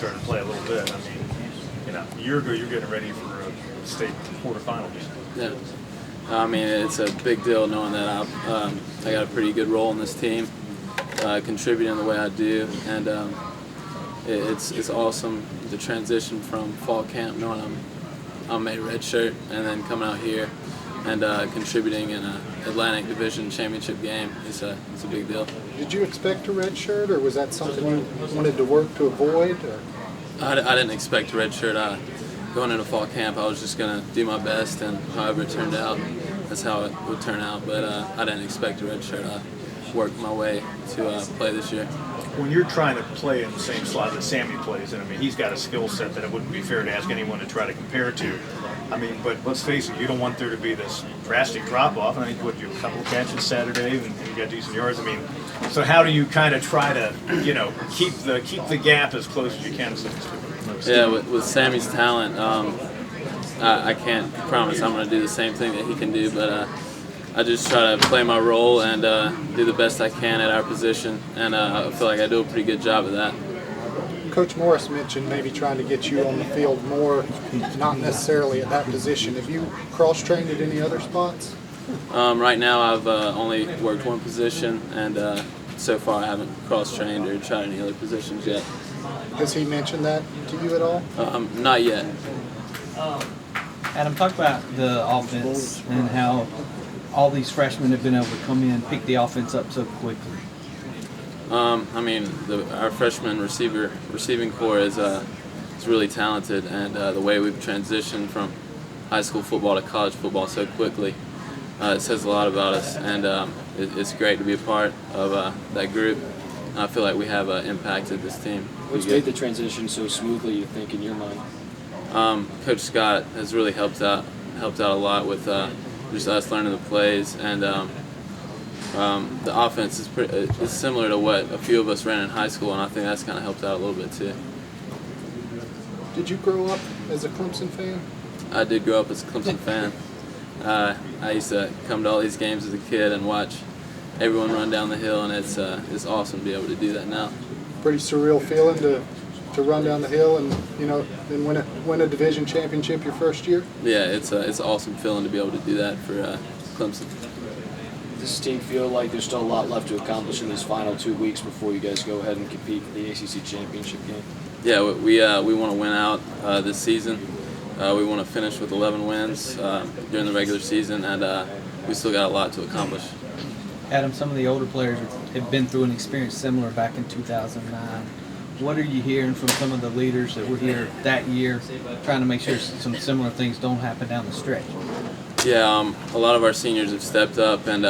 started to play a little bit. I mean, a year ago you're getting ready for a state quarterfinals. Yeah. I mean, it's a big deal knowing that I got a pretty good role in this team, contributing the way I do, and it's awesome the transition from fall camp, knowing I'm a red shirt, and then coming out here and contributing in an Atlantic Division championship game. It's a big deal. Did you expect a red shirt, or was that something you wanted to work to avoid? Or? I didn't expect a red shirt. Going into fall camp, I was just going to do my best, and however it turned out, that's how it would turn out. But I didn't expect a red shirt. I worked my way to play this year. When you're trying to play in the same slot that Sammy plays in, I mean, he's got a skill set that it wouldn't be fair to ask anyone to try to compare to. I mean, but let's face it, you don't want there to be this drastic drop-off. I think you a couple of catches Saturday, and you got decent yards. I mean, so how do you kind of try to, keep the gap as close as you can? Yeah, with Sammy's talent, I can't promise I'm going to do the same thing that he can do, but I just try to play my role and do the best I can at our position, and I feel like I do a pretty good job of that. Coach Morris mentioned maybe trying to get you on the field more, not necessarily at that position. Have you cross-trained at any other spots? Right now I've only worked one position, and so far I haven't cross-trained or tried any other positions yet. Has he mentioned that to you at all? Not yet. Adam, talk about the offense and how all these freshmen have been able to come in, pick the offense up so quickly. I mean, our freshman receiving core is really talented, and the way we've transitioned from high school football to college football so quickly, it says a lot about us, and it's great to be a part of that group. I feel like we have impacted this team. What's made the transition so smoothly, you think, in your mind? Coach Scott has really helped out a lot with just us learning the plays, and the offense is similar to what a few of us ran in high school, and I think that's kind of helped out a little bit too. Did you grow up as a Clemson fan? I did grow up as a Clemson fan. I used to come to all these games as a kid and watch everyone run down the hill, and it's awesome to be able to do that now. Pretty surreal feeling to run down the hill and then win a division championship your first year. Yeah, it's an awesome feeling to be able to do that for Clemson. Does this team feel like there's still a lot left to accomplish in these final 2 weeks before you guys go ahead and compete for the ACC championship game? Yeah, we want to win out this season. We want to finish with 11 wins during the regular season, and we still got a lot to accomplish. Adam, some of the older players have been through an experience similar back in 2009. What are you hearing from some of the leaders that were here that year, trying to make sure some similar things don't happen down the stretch? Yeah, a lot of our seniors have stepped up and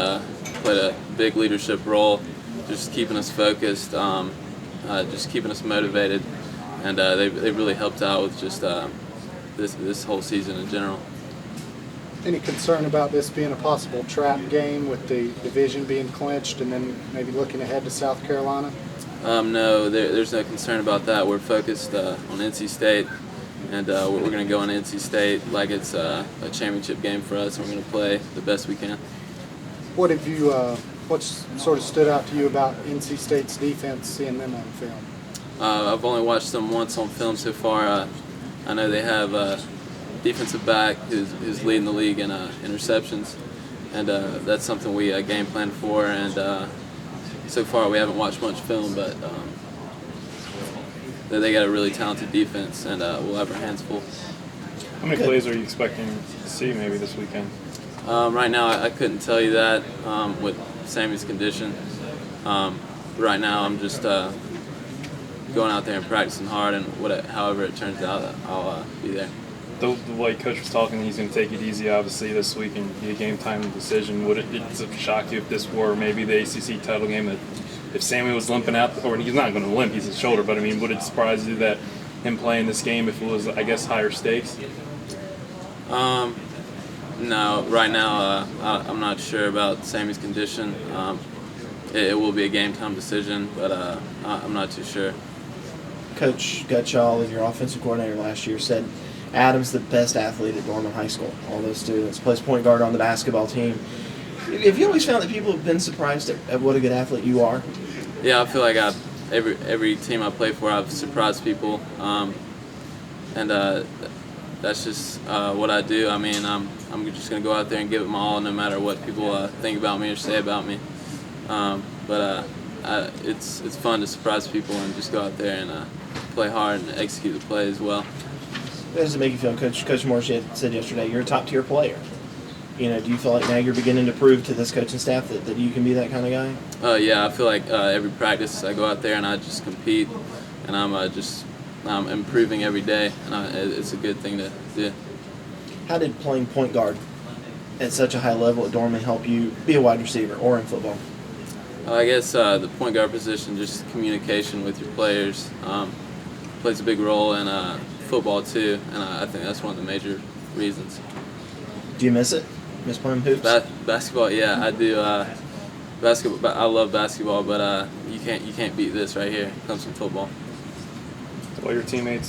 played a big leadership role, just keeping us focused, just keeping us motivated, and they really helped out with just this whole season in general. Any concern about this being a possible trap game with the division being clinched and then maybe looking ahead to South Carolina? No, there's no concern about that. We're focused on NC State, and we're going to go on NC State like it's a championship game for us, and we're going to play the best we can. What's sort of stood out to you about NC State's defense, seeing them on film? I've only watched them once on film so far. I know they have a defensive back who's leading the league in interceptions, and that's something we game plan for, and so far we haven't watched much film, but they got a really talented defense, and we'll have our hands full. How many plays are you expecting to see maybe this weekend? Right now I couldn't tell you that with Sammy's condition. Right now I'm just going out there and practicing hard, and however it turns out, I'll be there. The way Coach was talking, he's going to take it easy, obviously, this week and be a game-time decision. Would it shock you if this were maybe the ACC title game, that if Sammy was limping out, or he's not going to limp, he's his shoulder, but I mean, would it surprise you that him playing this game if it was, I guess, higher stakes? No, right now I'm not sure about Sammy's condition. It will be a game-time decision, but I'm not too sure. Coach Gutschall, your offensive coordinator last year, said Adam's the best athlete at Norman High School. All those students, plays point guard on the basketball team. Have you always found that people have been surprised at what a good athlete you are? Yeah, I feel like every team I play for, I've surprised people, and that's just what I do. I mean, I'm just gonna go out there and give it my all, no matter what people think about me or say about me. It's fun to surprise people and just go out there and play hard and execute the play as well. How does it make you feel, Coach? Coach Morris said yesterday you're a top-tier player. Do you feel like now you're beginning to prove to this coaching staff that you can be that kind of guy? Yeah, I feel like every practice I go out there and I just compete, and I'm improving every day, and it's a good thing to do. How did playing point guard at such a high level at Dorman help you be a wide receiver or in football? I guess the point guard position, just communication with your players, plays a big role in football too, and I think that's one of the major reasons. Do you miss it? Miss playing hoops? Basketball, yeah, I do. Basketball, I love basketball, but you can't beat this right here. Clemson football. All your teammates